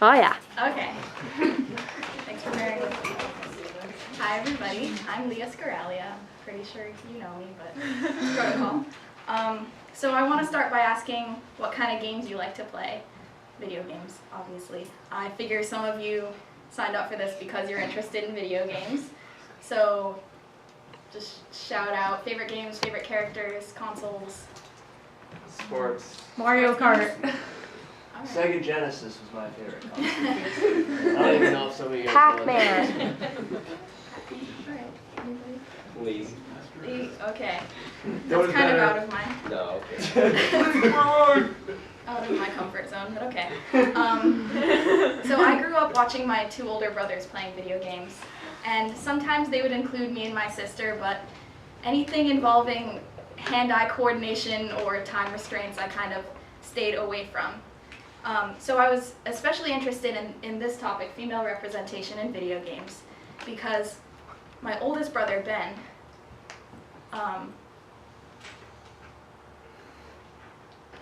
Oh yeah. Okay. Thanks for bearing with me. Hi everybody, I'm Leah Scaraglia. Pretty sure you know me, but it's protocol. So I want to start by asking what kind of games you like to play. Video games, obviously. I figure some of you signed up for this because you're interested in video games. So just shout out favorite games, favorite characters, consoles. Sports. Mario Kart. All right. Sega Genesis was my favorite console. I don't even know if some of you guys Pac-Man. know All right. Anybody? League. Okay. That was That's kind of better. out of my No, okay. out of my comfort zone, but okay. So I grew up watching my two older brothers playing video games, and sometimes they would include me and my sister, but anything involving hand-eye coordination or time restraints I kind of stayed away from. So I was especially interested in this topic, female representation in video games, because my oldest brother, Ben,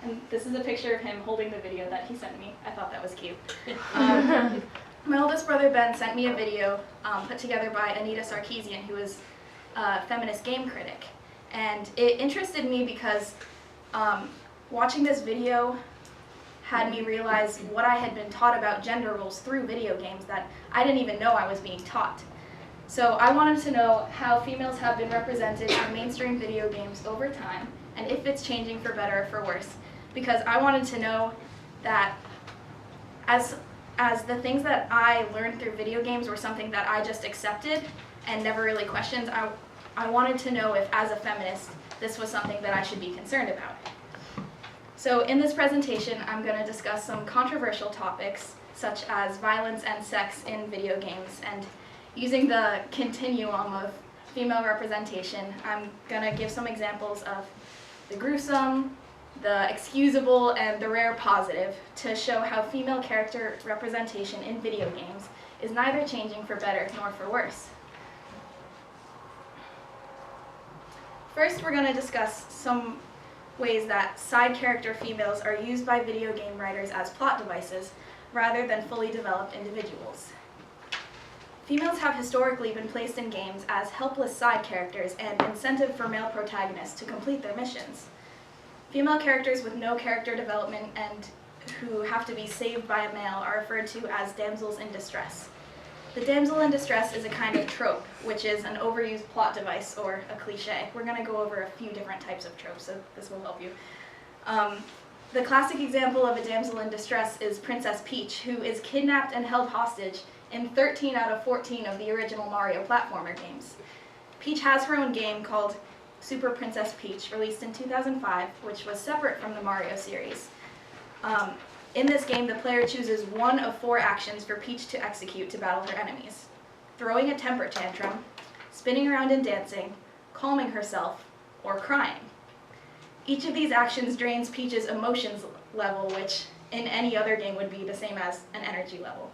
and this is a picture of him holding the video that he sent me. I thought that was cute. My oldest brother, Ben, sent me a video put together by Anita Sarkeesian, who is a feminist game critic. And it interested me because watching this video had me realize what I had been taught about gender roles through video games that I didn't even know I was being taught. So I wanted to know how females have been represented in mainstream video games over time, and if it's changing for better or for worse. Because I wanted to know that as the things that I learned through video games were something that I just accepted and never really questioned, I wanted to know if, as a feminist, this was something that I should be concerned about. So in this presentation, I'm going to discuss some controversial topics, such as violence and sex in video games, and using the continuum of female representation, I'm going to give some examples of the gruesome, the excusable, and the rare positive to show how female character representation in video games is neither changing for better nor for worse. First, we're going to discuss some ways that side character females are used by video game writers as plot devices rather than fully developed individuals. Females have historically been placed in games as helpless side characters and incentive for male protagonists to complete their missions. Female characters with no character development and who have to be saved by a male are referred to as damsels in distress. The damsel in distress is a kind of trope, which is an overused plot device or a cliche. We're going to go over a few different types of tropes, so this will help you. The classic example of a damsel in distress is Princess Peach, who is kidnapped and held hostage in 13 out of 14 of the original Mario platformer games. Peach has her own game called Super Princess Peach, released in 2005, which was separate from the Mario series. In this game, the player chooses one of 4 actions for Peach to execute to battle her enemies: throwing a temper tantrum, spinning around and dancing, calming herself, or crying. Each of these actions drains Peach's emotions level, which in any other game would be the same as an energy level.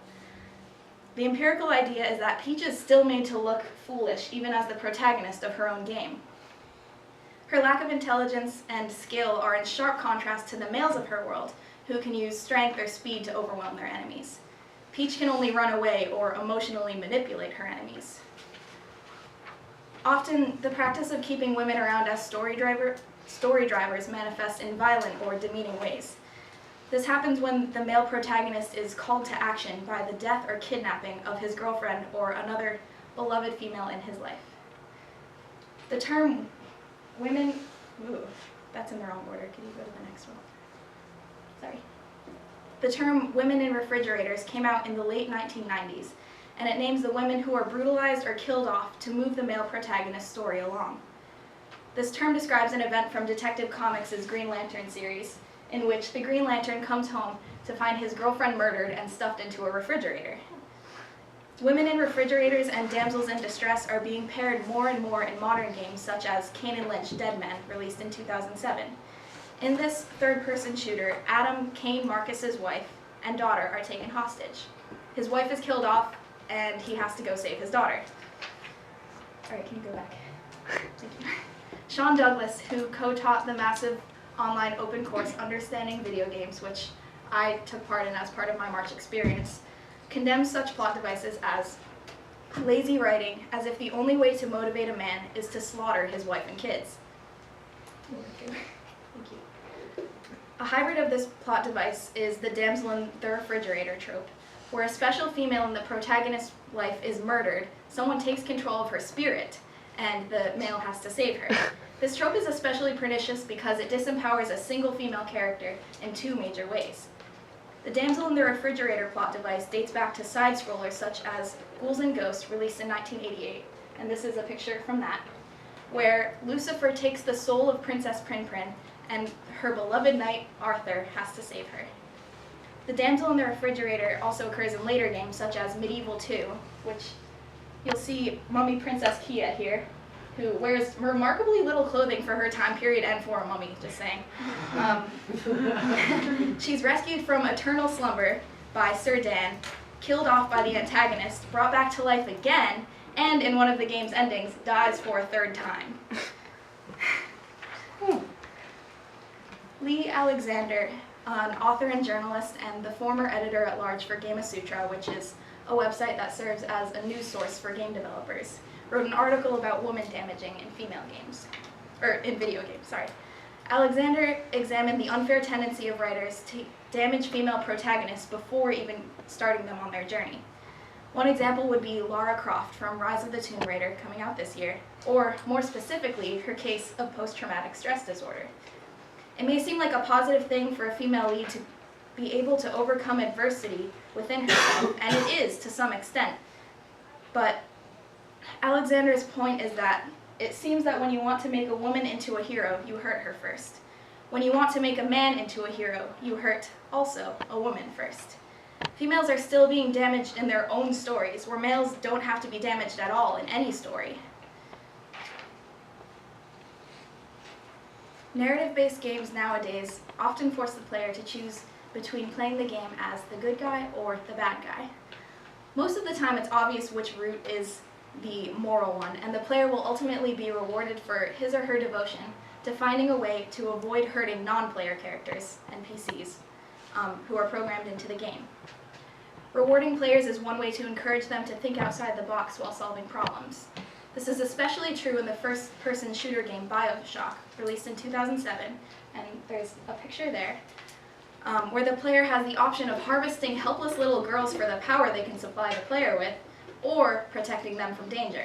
The empirical idea is that Peach is still made to look foolish, even as the protagonist of her own game. Her lack of intelligence and skill are in sharp contrast to the males of her world, who can use strength or speed to overwhelm their enemies. Peach can only run away or emotionally manipulate her enemies. Often, the practice of keeping women around as story drivers manifests in violent or demeaning ways. This happens when the male protagonist is called to action by the death or kidnapping of his girlfriend or another beloved female in his life. The term women, that's in the wrong order. Can you go to the next one? Sorry. The term women in refrigerators came out in the late 1990s, and it names the women who are brutalized or killed off to move the male protagonist's story along. This term describes an event from Detective Comics' Green Lantern series, in which the Green Lantern comes home to find his girlfriend murdered and stuffed into a refrigerator. Women in refrigerators and damsels in distress are being paired more and more in modern games such as Kane & Lynch Dead Man, released in 2007. In this third-person shooter, Adam, Kane Marcus's wife, and daughter are taken hostage. His wife is killed off, and he has to go save his daughter. All right, can you go back? Thank you. Sean Douglas, who co-taught the massive online open course Understanding Video Games, which I took part in as part of my March experience, condemns such plot devices as lazy writing, as if the only way to motivate a man is to slaughter his wife and kids. Thank you. A hybrid of this plot device is the damsel in the refrigerator trope, where a special female in the protagonist's life is murdered, someone takes control of her spirit, and the male has to save her. This trope is especially pernicious because it disempowers a single female character in two major ways. The damsel in the refrigerator plot device dates back to side-scrollers such as Ghouls and Ghosts, released in 1988, and this is a picture from that, where Lucifer takes the soul of Princess Prinprin, and her beloved knight Arthur has to save her. The damsel in the refrigerator also occurs in later games such as Medieval 2, which you'll see Mummy Princess Kia here, who wears remarkably little clothing for her time period and for a mummy, just saying. She's rescued from eternal slumber by Sir Dan, killed off by the antagonist, brought back to life again, and in one of the game's endings, dies for a third time. Lee Alexander, an author and journalist and the former editor-at-large for Gamasutra, which is a website that serves as a news source for game developers, wrote an article about woman damaging in video games, sorry. Alexander examined the unfair tendency of writers to damage female protagonists before even starting them on their journey. One example would be Lara Croft from Rise of the Tomb Raider, coming out this year, or more specifically, her case of post-traumatic stress disorder. It may seem like a positive thing for a female lead to be able to overcome adversity within herself, and it is to some extent, but Alexander's point is that it seems that when you want to make a woman into a hero, you hurt her first. When you want to make a man into a hero, you hurt also a woman first. Females are still being damaged in their own stories, where males don't have to be damaged at all in any story. Narrative-based games nowadays often force the player to choose between playing the game as the good guy or the bad guy. Most of the time it's obvious which route is the moral one, and the player will ultimately be rewarded for his or her devotion to finding a way to avoid hurting non-player characters, NPCs, who are programmed into the game. Rewarding players is one way to encourage them to think outside the box while solving problems. This is especially true in the first-person shooter game BioShock, released in 2007, and there's a picture there, where the player has the option of harvesting helpless little girls for the power they can supply the player with, or protecting them from danger.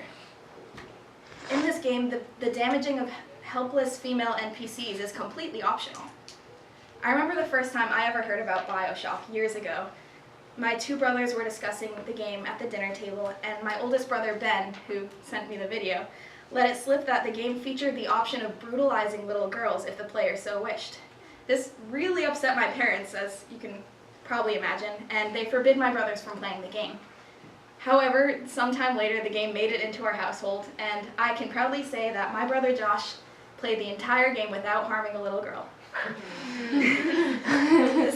In this game, the damaging of helpless female NPCs is completely optional. I remember the first time I ever heard about BioShock years ago. My two brothers were discussing the game at the dinner table, and my oldest brother, Ben, who sent me the video, let it slip that the game featured the option of brutalizing little girls if the player so wished. This really upset my parents, as you can probably imagine, and they forbid my brothers from playing the game. However, sometime later the game made it into our household, and I can proudly say that my brother Josh played the entire game without harming a little girl. This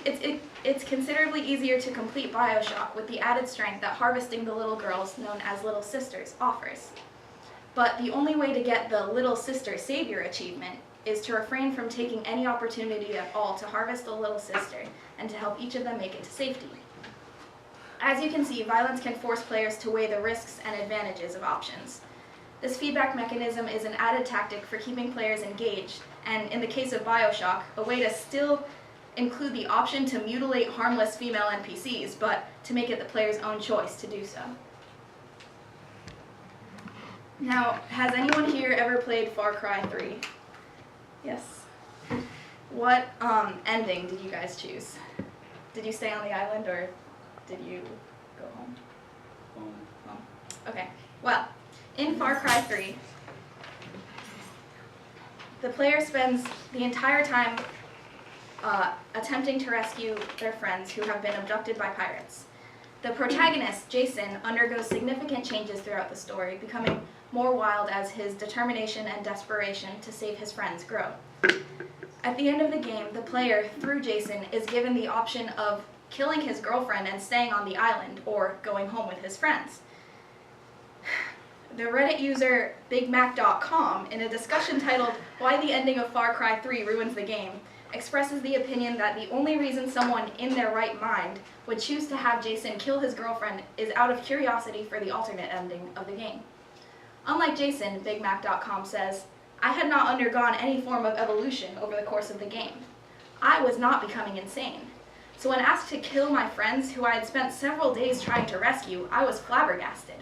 is it's considerably easier to complete BioShock with the added strength that harvesting the little girls, known as Little Sisters, offers. But the only way to get the Little Sister Savior achievement is to refrain from taking any opportunity at all to harvest the little sister and to help each of them make it to safety. As you can see, violence can force players to weigh the risks and advantages of options. This feedback mechanism is an added tactic for keeping players engaged, and in the case of BioShock, a way to still include the option to mutilate harmless female NPCs, but to make it the player's own choice to do so. Now, has anyone here ever played Far Cry 3? Yes. What ending did you guys choose? Did you stay on the island, or did you go home? Home. Okay. Well, in Far Cry 3, the player spends the entire time attempting to rescue their friends who have been abducted by pirates. The protagonist, Jason, undergoes significant changes throughout the story, becoming more wild as his determination and desperation to save his friends grow. At the end of the game, the player, through Jason, is given the option of killing his girlfriend and staying on the island, or going home with his friends. The Reddit user BigMac.com, in a discussion titled "Why the Ending of Far Cry 3 Ruins the Game," expresses the opinion that the only reason someone in their right mind would choose to have Jason kill his girlfriend is out of curiosity for the alternate ending of the game. Unlike Jason, BigMac.com says, "I had not undergone any form of evolution over the course of the game. I was not becoming insane. So when asked to kill my friends who I had spent several days trying to rescue, I was flabbergasted.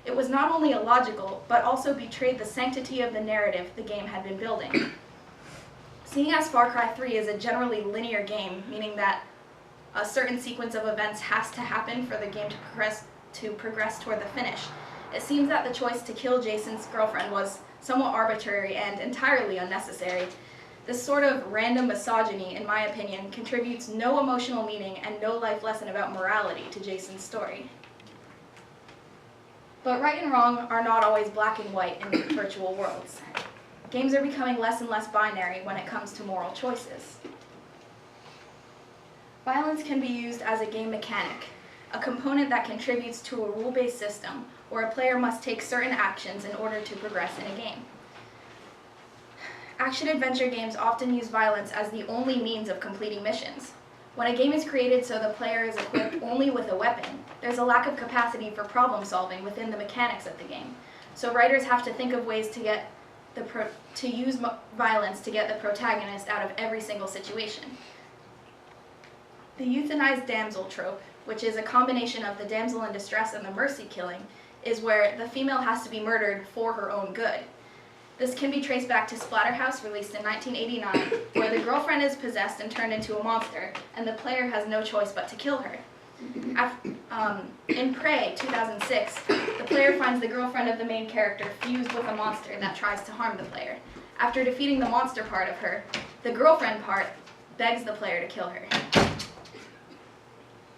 It was not only illogical, but also betrayed the sanctity of the narrative the game had been building." Seeing as Far Cry 3 is a generally linear game, meaning that a certain sequence of events has to happen for the game to progress toward the finish, it seems that the choice to kill Jason's girlfriend was somewhat arbitrary and entirely unnecessary. This sort of random misogyny, in my opinion, contributes no emotional meaning and no life lesson about morality to Jason's story. But right and wrong are not always black and white in virtual worlds. Games are becoming less and less binary when it comes to moral choices. Violence can be used as a game mechanic, a component that contributes to a rule-based system where a player must take certain actions in order to progress in a game. Action-adventure games often use violence as the only means of completing missions. When a game is created so the player is equipped only with a weapon, there's a lack of capacity for problem-solving within the mechanics of the game. So writers have to think of ways to use violence to get the protagonist out of every single situation. The euthanized damsel trope, which is a combination of the damsel in distress and the mercy killing, is where the female has to be murdered for her own good. This can be traced back to Splatterhouse, released in 1989, where the girlfriend is possessed and turned into a monster, and the player has no choice but to kill her. In Prey, 2006, the player finds the girlfriend of the main character fused with a monster that tries to harm the player. After defeating the monster part of her, the girlfriend part begs the player to kill her.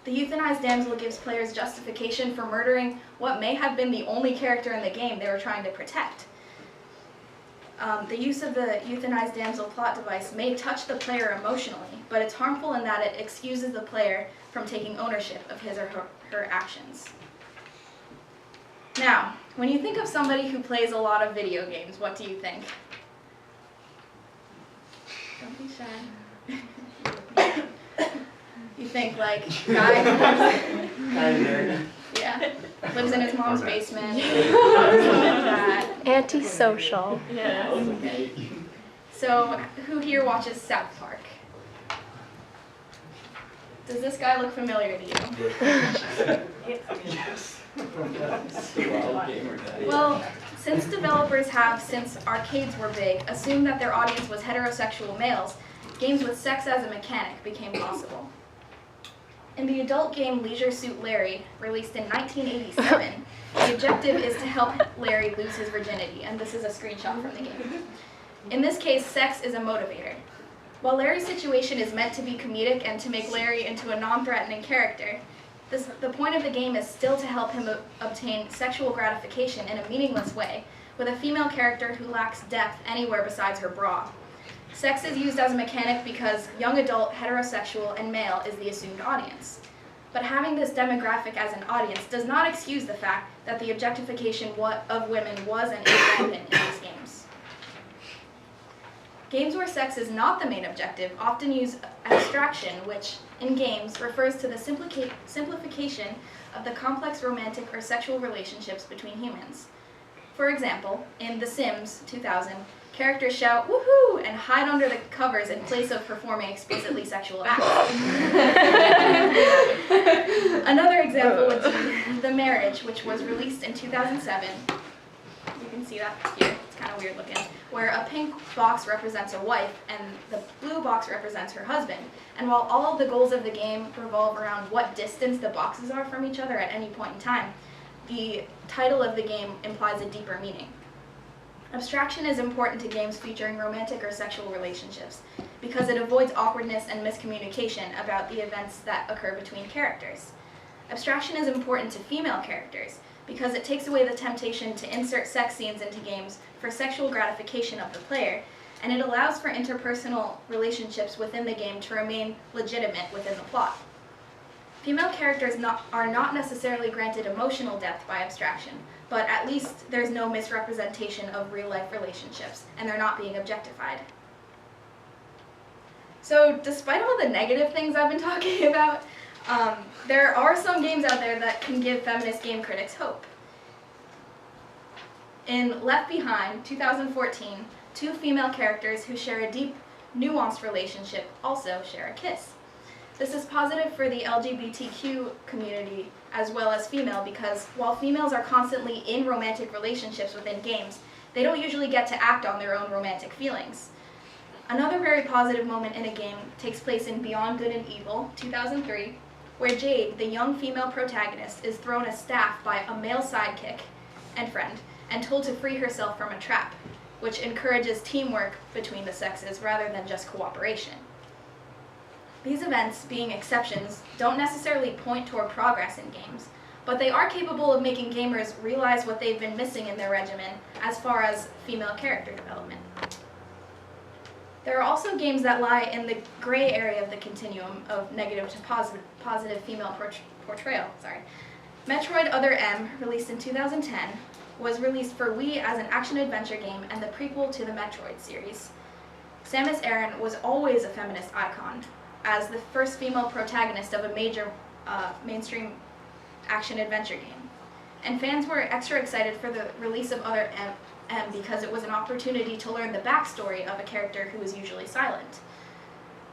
The euthanized damsel gives players justification for murdering what may have been the only character in the game they were trying to protect. The use of the euthanized damsel plot device may touch the player emotionally, but it's harmful in that it excuses the player from taking ownership of his or her actions. Now, when you think of somebody who plays a lot of video games, what do you think? Don't be shy. You think like guy who yeah, lives in his mom's basement, something like that. Antisocial. Yeah. So, who here watches South Park? Does this guy look familiar to you? Yes. Well, since developers have, since arcades were big, assumed that their audience was heterosexual males, games with sex as a mechanic became possible. In the adult game Leisure Suit Larry, released in 1987, the objective is to help Larry lose his virginity, and this is a screenshot from the game. In this case, sex is a motivator. While Larry's situation is meant to be comedic and to make Larry into a non-threatening character, the point of the game is still to help him obtain sexual gratification in a meaningless way, with a female character who lacks depth anywhere besides her bra. Sex is used as a mechanic because young adult, heterosexual, and male is the assumed audience. But having this demographic as an audience does not excuse the fact that the objectification of women was and is rampant in these games. Games where sex is not the main objective often use abstraction, which, in games, refers to the simplification of the complex romantic or sexual relationships between humans. For example, in The Sims 2000, characters shout "woohoo" and hide under the covers in place of performing explicitly sexual acts. Another example would be The Marriage, which was released in 2007. You can see that here, it's kind of weird looking, where a pink box represents a wife and the blue box represents her husband. And while all of the goals of the game revolve around what distance the boxes are from each other at any point in time, the title of the game implies a deeper meaning. Abstraction is important to games featuring romantic or sexual relationships because it avoids awkwardness and miscommunication about the events that occur between characters. Abstraction is important to female characters because it takes away the temptation to insert sex scenes into games for sexual gratification of the player, and it allows for interpersonal relationships within the game to remain legitimate within the plot. Female characters are not necessarily granted emotional depth by abstraction, but at least there's no misrepresentation of real-life relationships, and they're not being objectified. So despite all the negative things I've been talking about, there are some games out there that can give feminist game critics hope. In Left Behind, 2014, two female characters who share a deep, nuanced relationship also share a kiss. This is positive for the LGBTQ community as well as female because while females are constantly in romantic relationships within games, they don't usually get to act on their own romantic feelings. Another very positive moment in a game takes place in Beyond Good and Evil, 2003, where Jade, the young female protagonist, is thrown a staff by a male sidekick and friend and told to free herself from a trap, which encourages teamwork between the sexes rather than just cooperation. These events, being exceptions, don't necessarily point toward progress in games, but they are capable of making gamers realize what they've been missing in their regimen as far as female character development. There are also games that lie in the gray area of the continuum of negative to positive female portrayal. Metroid Other M, released in 2010, was released for Wii as an action-adventure game and the prequel to the Metroid series. Samus Aran was always a feminist icon, as the first female protagonist of a major mainstream action-adventure game. And fans were extra excited for the release of Other M because it was an opportunity to learn the backstory of a character who is usually silent.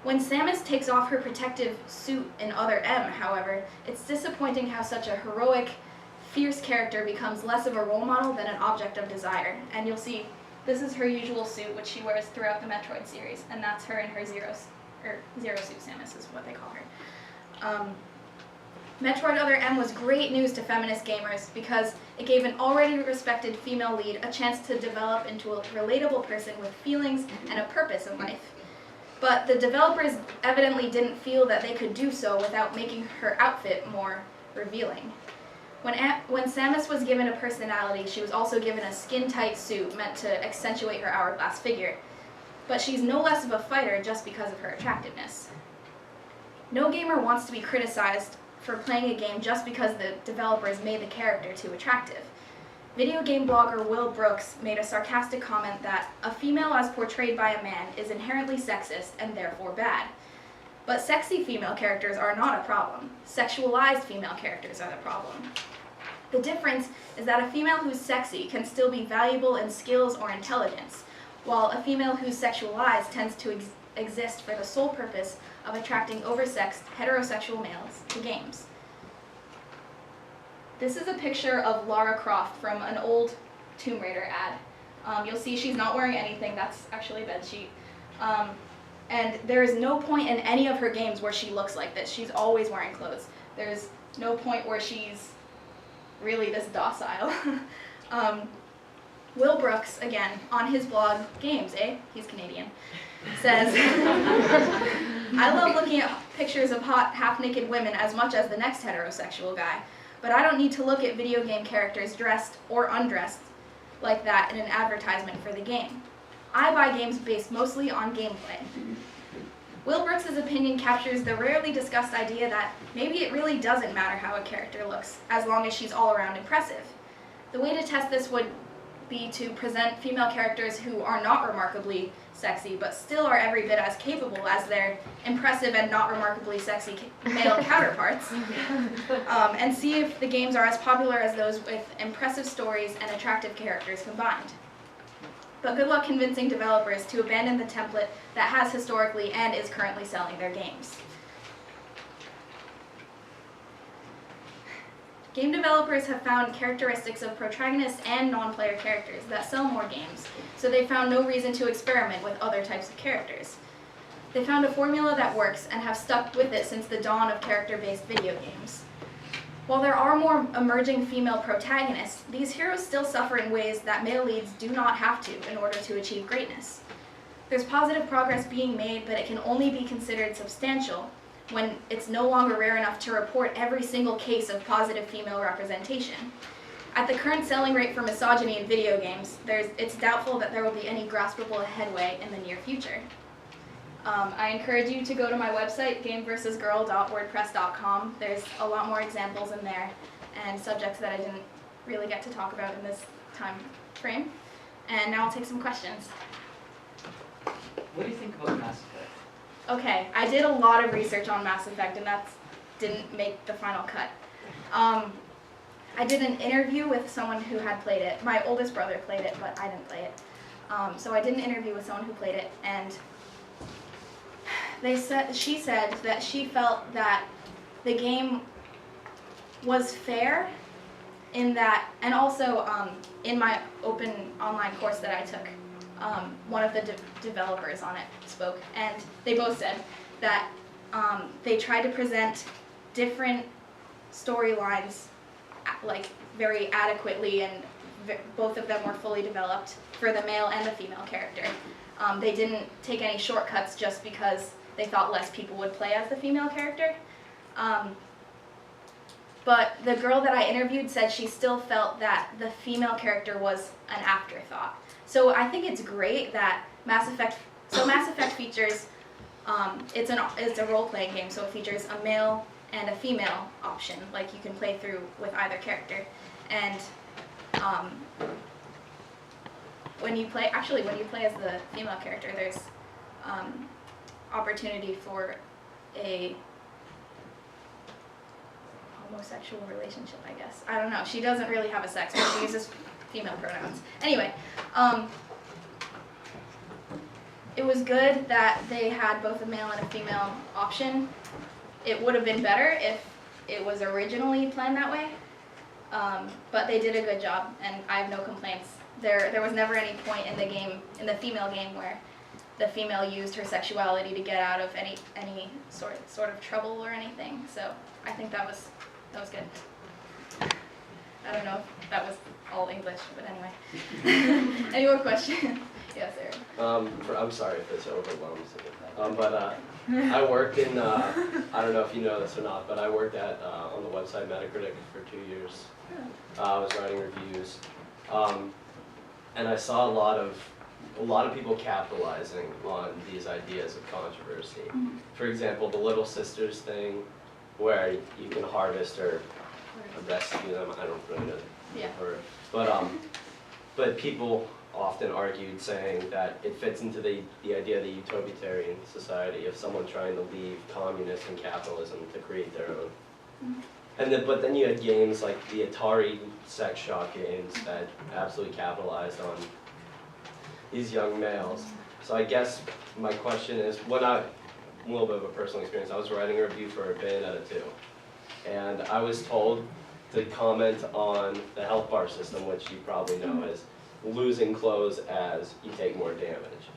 When Samus takes off her protective suit in Other M, however, it's disappointing how such a heroic, fierce character becomes less of a role model than an object of desire. And you'll see, this is her usual suit, which she wears throughout the Metroid series, and that's her in her Zero Suit Samus is what they call her. Metroid Other M was great news to feminist gamers because it gave an already respected female lead a chance to develop into a relatable person with feelings and a purpose in life. But the developers evidently didn't feel that they could do so without making her outfit more revealing. When Samus was given a personality, she was also given a skin-tight suit meant to accentuate her hourglass figure. But she's no less of a fighter just because of her attractiveness. No gamer wants to be criticized for playing a game just because the developers made the character too attractive. Video game blogger Will Brooks made a sarcastic comment that a female as portrayed by a man is inherently sexist and therefore bad. But sexy female characters are not a problem. Sexualized female characters are the problem. The difference is that a female who's sexy can still be valuable in skills or intelligence, while a female who's sexualized tends to exist for the sole purpose of attracting oversexed heterosexual males to games. This is a picture of Lara Croft from an old Tomb Raider ad. You'll see she's not wearing anything, that's actually a bedsheet. And there is no point in any of her games where she looks like this. She's always wearing clothes. There's no point where she's really this docile. Will Brooks, again, on his blog, Games, he's Canadian, says, I love looking at pictures of hot, half-naked women as much as the next heterosexual guy, but I don't need to look at video game characters dressed or undressed like that in an advertisement for the game. I buy games based mostly on gameplay. Will Brooks' opinion captures the rarely discussed idea that maybe it really doesn't matter how a character looks, as long as she's all around impressive. The way to test this would be to present female characters who are not remarkably sexy, but still are every bit as capable as their impressive and not remarkably sexy male counterparts, and see if the games are as popular as those with impressive stories and attractive characters combined. But good luck convincing developers to abandon the template that has historically and is currently selling their games. Game developers have found characteristics of protagonists and non-player characters that sell more games, so they found no reason to experiment with other types of characters. They found a formula that works and have stuck with it since the dawn of character-based video games. While there are more emerging female protagonists, these heroes still suffer in ways that male leads do not have to in order to achieve greatness. There's positive progress being made, but it can only be considered substantial when it's no longer rare enough to report every single case of positive female representation. At the current selling rate for misogyny in video games, it's doubtful that there will be any graspable headway in the near future. I encourage you to go to my website, gameversusgirl.wordpress.com. There's a lot more examples in there and subjects that I didn't really get to talk about in this time frame. And now I'll take some questions. What do you think about Mass Effect? Okay, I did a lot of research on Mass Effect, and that didn't make the final cut. I did an interview with someone who had played it. My oldest brother played it, but I didn't play it. So I did an interview with someone who played it, and she said that she felt that the game was fair in that, and also in my open online course that I took, one of the developers on it spoke, and they both said that they tried to present different storylines like very adequately, and both of them were fully developed for the male and the female character. They didn't take any shortcuts just because they thought less people would play as the female character. But the girl that I interviewed said she still felt that the female character was an afterthought. So I think it's great that Mass Effect features, it's a role-playing game, so it features a male and a female option, like you can play through with either character. And when you play as the female character, there's opportunity for a homosexual relationship, I guess. I don't know. She doesn't really have a sex, but she uses female pronouns. Anyway, it was good that they had both a male and a female option. It would have been better if it was originally planned that way, but they did a good job, and I have no complaints. There was never any point in the game, in the female game, where the female used her sexuality to get out of any sort of trouble or anything. So I think that was good. I don't know if that was all English, but anyway. Any more questions? Yes, Eric. I'm sorry if this overwhelms you. But I worked in, I don't know if you know this or not, but I worked on the website Metacritic for 2 years. I was writing reviews. And I saw a lot of people capitalizing on these ideas of controversy. For example, the Little Sisters thing, where you can harvest or rescue them. I don't really know the word. But people often argued, saying that it fits into the idea of the utopian society of someone trying to leave communism and capitalism to create their own. But then you had games like the Atari Sex Shop games that absolutely capitalized on these young males. So I guess my question is, a little bit of a personal experience. I was writing a review for Bayonetta 2, and I was told to comment on the health bar system, which you probably know is losing clothes as you take more damage.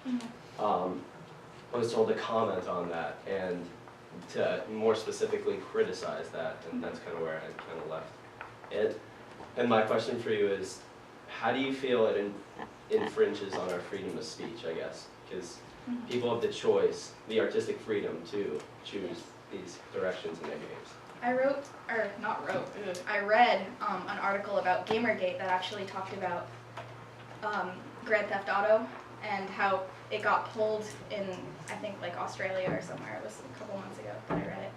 I was told to comment on that and to more specifically criticize that, and that's kind of where I kind of left it. And my question for you is, how do you feel it infringes on our freedom of speech, I guess? Because people have the choice, the artistic freedom to choose these directions in their games. I read an article about Gamergate that actually talked about Grand Theft Auto and how it got pulled in, I think, like Australia or somewhere. It was a couple months ago that I read it,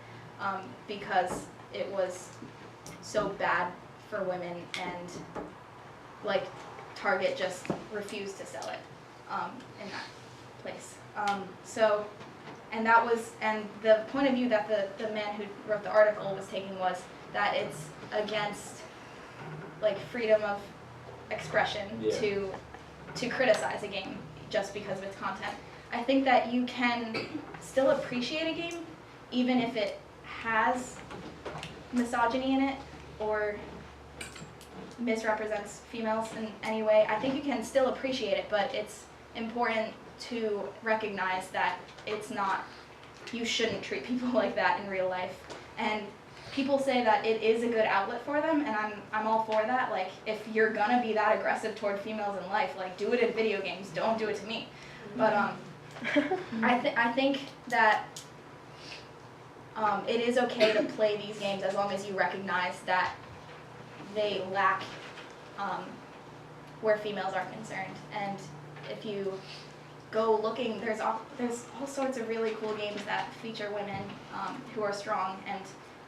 because it was so bad for women, and like Target just refused to sell it in that place. And the point of view that the man who wrote the article was taking was that it's against like freedom of expression to criticize a game just because of its content. I think that you can still appreciate a game even if it has misogyny in it or misrepresents females in any way. I think you can still appreciate it, but it's important to recognize that it's not, you shouldn't treat people like that in real life. And people say that it is a good outlet for them, and I'm all for that. Like, if you're gonna be that aggressive toward females in life, like, do it in video games, don't do it to me. But I think that it is okay to play these games as long as you recognize that they lack where females are concerned. And if you go looking, there's all sorts of really cool games that feature women who are strong, and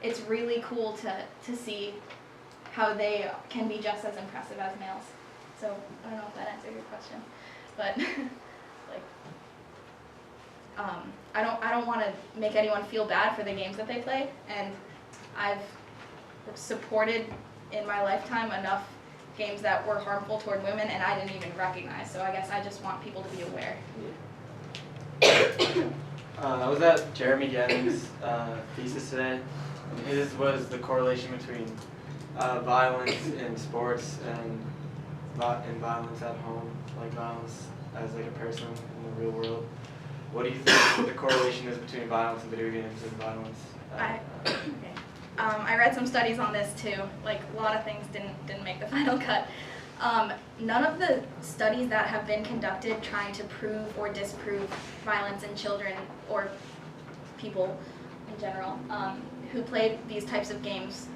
it's really cool to see how they can be just as impressive as males. So I don't know if that answered your question, but like, I don't want to make anyone feel bad for the games that they play, and I've supported in my lifetime enough games that were harmful toward women and I didn't even recognize. So I guess I just want people to be aware. I was at Jeremy Ganning's thesis today, and his was the correlation between violence in sports and violence at home, like violence as like a person in the real world. What do you think the correlation is between violence in video games and violence? I read some studies on this too. Like a lot of things didn't make the final cut. None of the studies that have been conducted trying to prove or disprove violence in children or people in general who played these types of games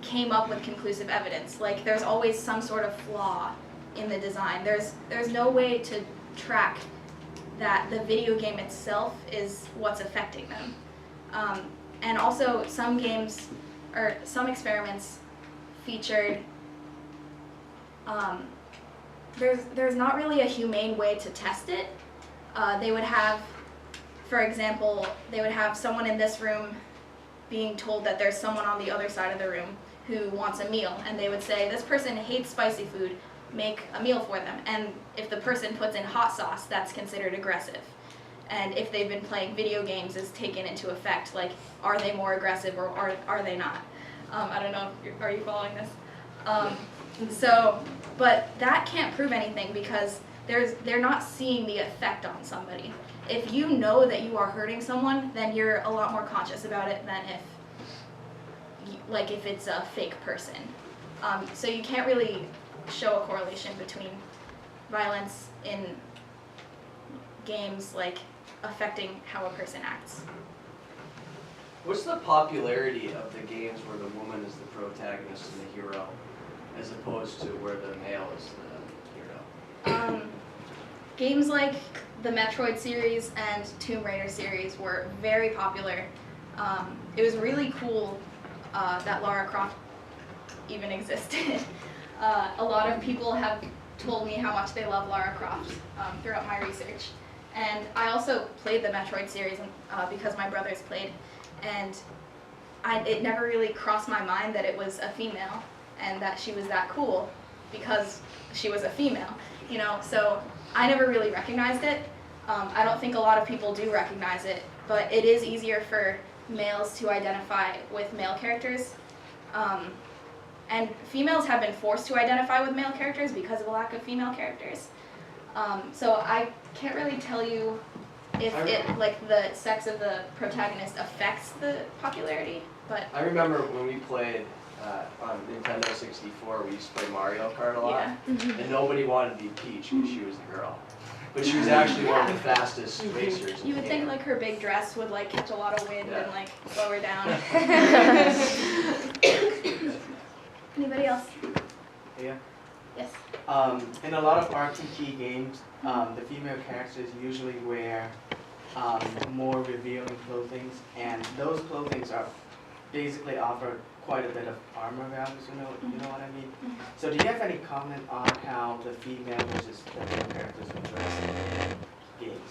came up with conclusive evidence. Like there's always some sort of flaw in the design. There's no way to track that the video game itself is what's affecting them. And also some games or some experiments featured there's not really a humane way to test it. They would have, for example, they would have someone in this room being told that there's someone on the other side of the room who wants a meal, and they would say, this person hates spicy food, make a meal for them. And if the person puts in hot sauce, that's considered aggressive. And if they've been playing video games, is taken into effect, like, are they more aggressive or are they not? I don't know, are you following this? But that can't prove anything because they're not seeing the effect on somebody. If you know that you are hurting someone, then you're a lot more conscious about it than if it's a fake person. So you can't really show a correlation between violence in games like affecting how a person acts. What's the popularity of the games where the woman is the protagonist and the hero, as opposed to where the male is the hero? Games like the Metroid series and Tomb Raider series were very popular. It was really cool that Lara Croft even existed. A lot of people have told me how much they love Lara Croft throughout my research. And I also played the Metroid series because my brothers played, and it never really crossed my mind that it was a female and that she was that cool because she was a female, you know, so I never really recognized it. I don't think a lot of people do recognize it, but it is easier for males to identify with male characters. And females have been forced to identify with male characters because of a lack of female characters. So I can't really tell you if the sex of the protagonist affects the popularity, but I remember when we played on Nintendo 64, we used to play Mario Kart a lot, yeah. and nobody wanted to be Peach because she was the girl. But she was actually one of the fastest racers in You the would game. think like her big dress would like catch a lot of wind Yeah. and like slow her down. Anybody else? Yeah. Yes. In a lot of RPG games, the female characters usually wear more revealing clothing, and those clothing are basically offer quite a bit of armor values. You know what I mean? So, do you have any comment on how the female versus the male characters are dressed in games?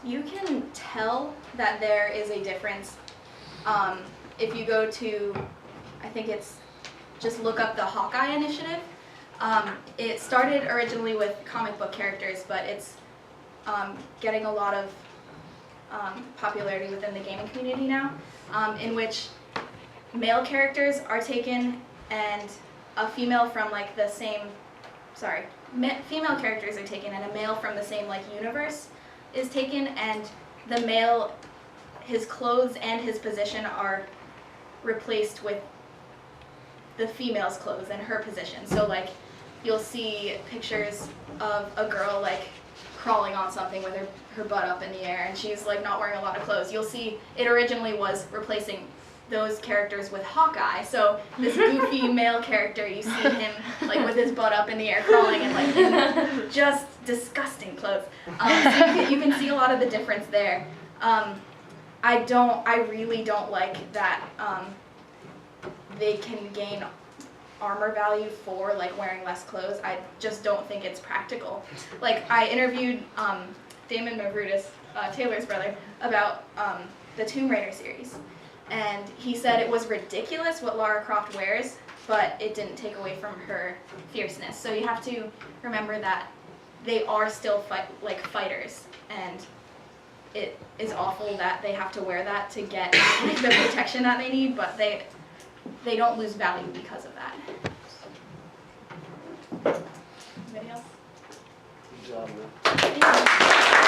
You can tell that there is a difference if you go to, I think it's, just look up the Hawkeye Initiative. It started originally with comic book characters, but it's getting a lot of popularity within the gaming community now, in which male characters are taken and a female from like the same, female characters are taken and a male from the same like universe is taken, and the male, his clothes and his position are replaced with the female's clothes and her position. So like you'll see pictures of a girl like crawling on something with her butt up in the air and she's like not wearing a lot of clothes. You'll see it originally was replacing those characters with Hawkeye. So this goofy male character, you see him like with his butt up in the air crawling and like in just disgusting clothes. So you can see a lot of the difference there. I really don't like that they can gain armor value for like wearing less clothes. I just don't think it's practical. Like I interviewed Damon Mavroudis Taylor's brother, about the Tomb Raider series. And he said it was ridiculous what Lara Croft wears, but it didn't take away from her fierceness. So you have to remember that they are still fighters, and it is awful that they have to wear that to get the protection that they need, but they don't lose value because of that. Anybody else? Good job, man. Thank you.